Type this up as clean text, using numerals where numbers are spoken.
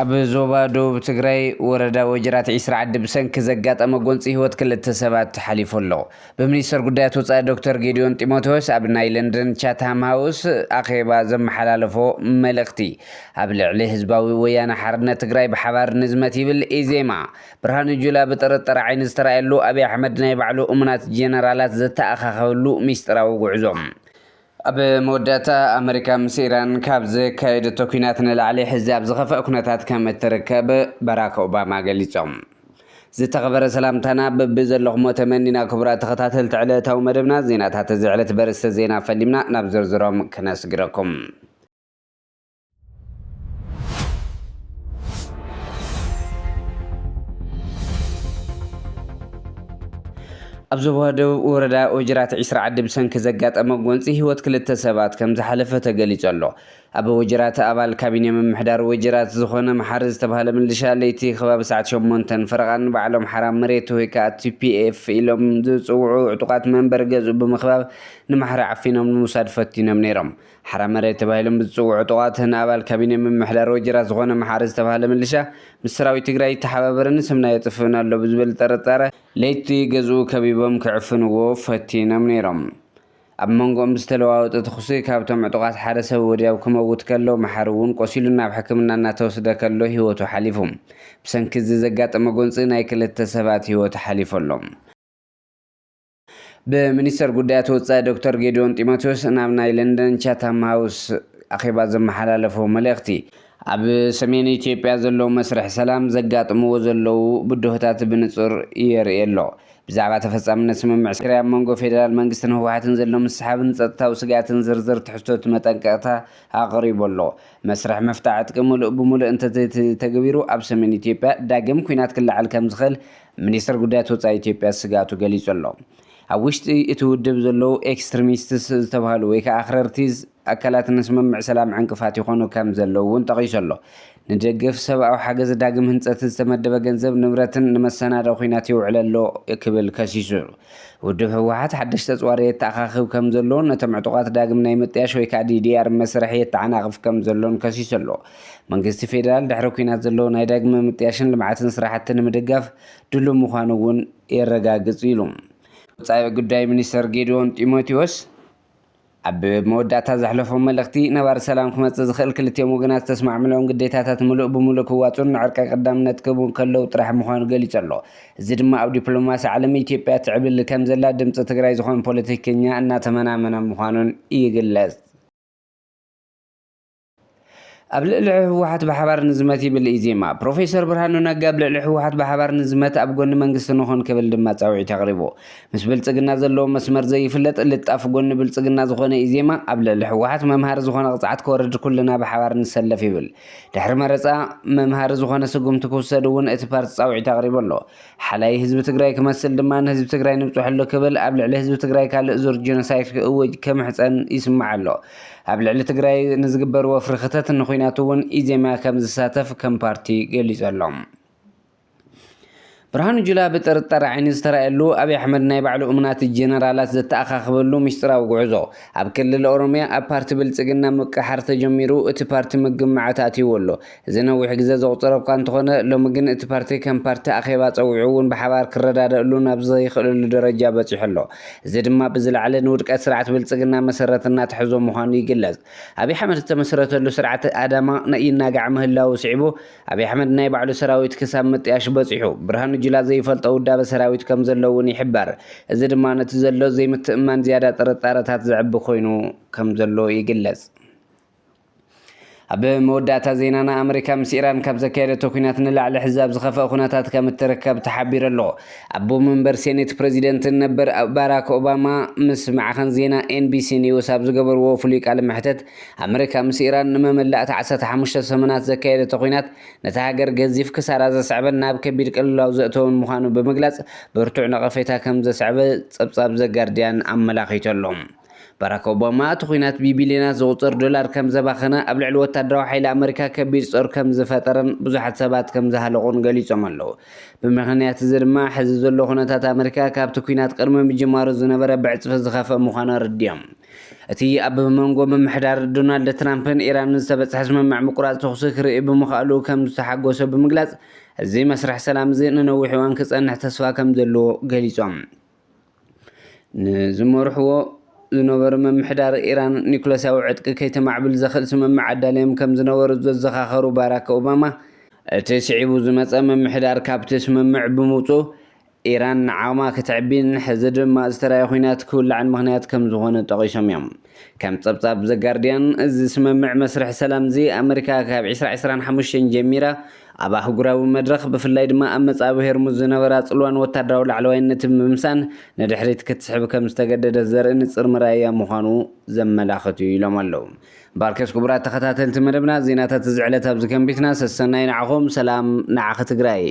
ኣብ ዞባ ደቡብ ትግራይ ወረዳ ወጅራት 20 ዓዲ ብሰንኪ ዘጋጠመ ጎንፂ ህይወት ክልተ ሰባት ተሓሊፉ ኣሎ። በሚኒስትር ጉዳያት ወፃኢ ዶክተር ጌዲዮን ጢሞቴዎስ ኣብ ናይ ለንደን ቻታም ሃውስ ኣኼባ ዘመሓላለፎ መልእኽቲ ኣብ ልዕሊ ህዝባዊ ወያነ ሓርነት ትግራይ ብሓባር ንዝመት ይብል ኢዜማ ብርሃኑ ጁላ ብጥርጥር ዓይኒ ዝተረኣየሉ ኣብይ ኣሕመድ ናይ ባዕሉ እሙናት ጀነራላት ዘተኣኻኸበሉ ሚስጥራዊ ጉዕዞም ኣብ መወዳእታ ኣሜሪካ ምስ ኢራን ካብ ዘካየደቶ ኩናት ንላዕሊ ሕዚ ኣብ ዝኸፍአ ኩነታት ከም እትርከብ ባራክ ኦባማ ገሊፆም ዝተኸበረ ሰላምታና በብዘለኹሞ ተመኒና ክቡራት ተኸታተልቲ ዕለታዊ መደብና ዜናታት እዚ ዕለት በርእስተ ዜና ፈሊምና ናብ ዝርዝሮም ክነስግረኩም ኣብ ዞባ ደቡብ ወረዳ ወጅራት 20 ዓዲ ብሰንኪ ዘጋጠመ ጎንፂ ህይወት ክልተ ሰባት ከም ዝሓለፈ ተገሊጹ ኣሎ። ኣብ ወጅራት ኣባል ካቢነ ምምሕዳር ወጅራት ዝኾነ መሓር ዝተባህለ ምልሻ ለይቲ ከባቢ ሰዓት 8 ፈረቓን ባዕሎም ሓራም መሬት ወይ ከዓ TPF ኢሎም ዝፅውዑ ዕጡቓት መንበሪ ገዝኡ ብምኽባብ ንማሕረ ዓፊኖም ንምውሳድ ፈቲኖም ነይሮም። ሓራም መሬት ተባሂሎም ዝፅውዑ ዕጡቓት ንኣባል ካቢነ ምምሕዳር ወጅራት ዝኾነ መሓር ዝተባህለ ምልሻ ምስ ሰራዊት ትግራይ ተሓባበረን ስምና የጥፍን ኣሎ ብዝብል ጥርጣረ ለይቲ ገዝኡ ከቢቦም ክዕፍንዎ ፈቲኖም ነይሮም። ኣብ መንጎኦም ዝተለዋወጠ ትኩሲ ካብቶም ዕጡቓት ሓደ ሰብ ወዲያው ክመውት ከሎ መሓር እውን ቆሲሉ ናብ ሕክምና እናተወሰደ ከሎ ህይወቱ ሓሊፉ ብሰንኪ ዘጋጠመ ጎንፂ ናይ ክልተ ሰባት ህይወት ሓሊፉ ኣሎ። በሚኒስትር ጉዳያት ወፃኢ ዶክተር ጌዲዮን ጢሞቴዎስ ናብ ናይ ለንደን ቻታም ሃውስ ኣኼባ ዘመሓላለፎ መልእኽቲ ኣብ ሰሜን ኢትዮጵያ ዘሎ መስርሕ ሰላም ዘጋጥምዎ ዘለው ብድሆታት ብንጹር የርኢ ኣሎ። ብዛዕባ ተፈጻምነት ስምምዕ ትግራይ ኣብ መንጎ ፌደራል መንግስትን ህወሓትን ዘሎ ምስሓብን ፀጥታዊ ስጋትን ዝርዝር ትሕዝቶት መጠንቀቕታ ኣቕሪቡ ኣሎ። መስርሕ ምፍታሕ ዕጥቂ ሙሉእ ብሙሉእ እንተተገቢሩ ኣብ ሰሜን ኢትዮጵያ ዳግም ኩናት ክለዓል ከም ዝኽእል ሚኒስትር ጉዳያት ወፃኢ ኢትዮጵያ ስጋቱ ገሊጹ ኣሎ። ኣብ ውሽጢ እቲ ውድብ ዘለዉ ኤክስትሪሚስትስ ዝተባህሉ ወይ ከዓ ኣኽረርቲ ኣካላት ንስምምዕ ሰላም ዕንቅፋት ይኾኑ ከም ዘለዉ እውን ጠቒሱ ኣሎ። ንደገፍ ሰብኣዊ ሓገዝ ዳግም ህንፀት ዝተመደበ ገንዘብ ንብረትን ንመሰናደው ኩናት ይውዕል ኣሎ ክብል ከሲሱ ውድብ ህወሓት ሓደሽቲ ተፅዋሪ የተኣኻኽብ ከም ዘሎ ነቶም ዕጡቓት ዳግም ናይ ምጥያሽ ወይ ከዓ DDR መስርሒ የተዓናቕፍ ከም ዘሎን ከሲሱ ኣሎ። መንግስቲ ፌደራል ድሕሪ ኩናት ዘለዎ ናይ ዳግመ ምጥያሽን ልምዓትን ስራሕቲ ንምድጋፍ ድሉው ምዃኑ እውን የረጋግፅ ኢሉ ወፃኢ ጉዳይ ሚኒስትር ጌዲዮን ጢሞቴዎስ ኣብ መወዳእታ ዘሕለፎም መልእኽቲ ነባር ሰላም ክመፅእ ዝኽእል ክልቲኦም ወገናት ተስማዕምሎም ግዴታታት ሙሉእ ብሙሉእ ክዋፁን ንዕርቃ ቀዳምነት ክህቡን ከለው ጥራሕ ምዃኑ ገሊጹ ኣሎ። እዚ ድማ ኣብ ዲፕሎማሲ ዓለም ኢትዮጵያ ትዕብል ከም ዘላ ድምፂ ትግራይ ዝኾነ ፖለቲከኛ እናተመናመነ ምዃኑን ይግለጽ። ኣብ ልዕሊ ህወሓት ብሓባር ንዝመት ይብል ኢዜማ ፕሮፌሰር ብርሃኑ ነጋ ኣብ ልዕሊ ህወሓት ብሓባር ንዝመት ኣብ ጎኒ መንግስቲ ንኾን ክብል ድማ ፃውዒት ኣቕሪቡ ምስ ብልፅግና ዘለዎ መስመር ዘይፍለጥ ልጣፍ ጎኒ ብልፅግና ዝኾነ ኢዜማ ኣብ ልዕሊ ህወሓት መምሃሪ ዝኾነ ቅፅዓት ክወርድ ኩልና ብሓባር ንሰለፍ ይብል። ድሕሪ መረፃ መምሃሪ ዝኾነ ስጉምቲ ክውሰድ እውን እቲ ፓርቲ ፃውዒት ኣቕሪቡ ኣሎ። ሓላይ ህዝቢ ትግራይ ክመስል ድማ ንህዝቢ ትግራይ ንብፅሐሉ ክብል ኣብ ልዕሊ ህዝቢ ትግራይ ካልእ ዙር ጆኖሳይድ ክእውጅ ከምሕፀን ይስማዕ ኣሎ። ኣብ ልዕሊ ትግራይ ንዝግበር ወፍሪ ክተት ንኹናቱ እውን ኢዜማ ከም ዝሳተፍ ከም ፓርቲ ገሊጹ ኣሎ። ብርሃኑ ጁላ ብጥርጣረ ዓይኒ ዝተረኣየሉ ኣብይ ኣሕመድ ናይ ባዕሉ እሙናት ጀነራላት ዘተኣኻኽበሉ ሚስጥራዊ ጉዕዞ ኣብ ክልል ኦሮምያ ኣብ ፓርቲ ብልፅግና ምቅሓር ተጀሚሩ እቲ ፓርቲ ምግማዓት ኣትይዎ ኣሎ። እዚ ነዊሕ ግዜ ዘቑፀረ እኳ እንተኾነ ሎሚ ግን እቲ ፓርቲ ከም ፓርቲ ኣኼባ ፀዊዑ እውን ብሓባር ክረዳደአሉ ናብ ዘይኽእለሉ ደረጃ በፂሑ ኣሎ። እዚ ድማ ብዝለዓለ ንውድቀት ስርዓት ብልፅግና መሰረት እናትሕዞ ምዃኑ ይግለጽ። ኣብይ ኣሕመድ ዝተመሰረተሉ ስርዓት ኣዳማ ይናጋዕ ምህላው ስዒቡ ኣብይ ኣሕመድ ናይ ባዕሉ ሰራዊት ክሳብ ምጥያሽ በፂሑ ብርሃኑ ጁላ ዘይፈልጦ ውዳበ ሰራዊት ከም ዘሎ እውን ይሕበር። እዚ ድማ ነቲ ዘሎ ዘይምትእማን ዝያዳ ጥርጣረታት ዘዕቢ ኮይኑ ከም ዘሎ ይግለጽ። ኣብ መወዳእታ ዜናና ኣሜሪካ ምስ ኢራን ካብ ዘካየደቶ ኩናት ንላዕሊ ሕዚ ኣብ ዝኸፍአ ኩነታት ከም እትርከብ ተሓቢሩ ኣሎ። ኣቦ መንበር ሴኔት ፕሬዚደንትን ነበር ባራክ ኦባማ ምስ ማዕኸን ዜና NBC ኒውስ ኣብ ዝገበርዎ ፍሉይ ቃለ መሕተት ኣሜሪካ ምስ ኢራን ንመመላእቲ 15 ሰሙናት ዘካየደቶ ኩናት ነታ ሃገር ገዚፍ ክሳራ ዘስዕበን ናብ ከቢድ ቅልውላው ዘእተውን ምዃኑ ብምግላጽ ብርቱዕ ነቐፌታ ከም ዘስዕበ ጸብጻብ ዘጋርዲያን ኣመላኺቱ ኣሎ። ባራክ ኦባማ ትኩናት ቢቢሊዮናት ዝቁፅር ዶላር ከም ዘባኸነ ኣብ ልዕሊ ወታደራዊ ሓይሊ ኣሜሪካ ከቢድ ጦር ከም ዝፈጠረን ብዙሓት ሰባት ከም ዝሃለቁን ገሊፆም ኣለዉ ብምክንያት እዚ ድማ ሕዚ ዘሎ ኩነታት ኣሜሪካ ካብቲ ኩናት ቅድሚ ምጅማሩ ዝነበረ ብዕፅፊ ዝኸፍአ ምዃኑ ረዲኦም እቲ ኣብ መንጎ ምምሕዳር ዶናልድ ትራምፕን ኢራን ዝተበፅሐ ስምምዕ ምቁራፅ ተኹሲ ክርኢ ብምኽኣሉ ከም ዝተሓጎሰ ብምግላፅ እዚ መስርሕ ሰላም እዚ ንነዊሕ እዋን ክፀንሕ ተስፋ ከም ዘለዎ ገሊፆም ንዝመርሕዎ ዝነበሩ ምምሕዳር ኢራን ኒኩለሳዊ ዕጥቂ ከይተማዕብል ዘኽእል ስምምዕ ኣዳልዮም ከም ዝነበሩ ዘዘኻኸሩ ባራክ ኦባማ እቲ ስዒቡ ዝመፀ ምምሕዳር ካብቲ ስምምዕ ብምውፁእ ኢራን ንዓቕማ ክትዕቢን ሕዚ ድማ ዝተረኣየ ኩናት ክውላዕን ምክንያት ከም ዝኾነ ጠቒሶም እዮም ከም ፀብጻብ ዘጋርዲያን እዚ ስምምዕ መስርሕ ሰላም እዚ ኣሜሪካ ካብ 2025 ጀሚራ ኣብ ኣህጉራዊ መድረኽ ብፍላይ ድማ ኣብ መጻቢ ሄርሙዝ ዝነበራ ጽልዋን ወታደራዊ ላዕለዋይነት ብምምሳን ንድሕሪት ክትስሕብ ከም ዝተገደደ ዘርኢ ንጽር መራያ ምዃኑ ዘመላኽት እዩ ኢሎም ኣለዉ ባርከስ ክቡራት ተኸታተልቲ መደብና ዜናታት ዝዕለት ኣብዚ ከንቢትና ሰሰናይ ንዓኹም ሰላም ንዓኺ ትግራይ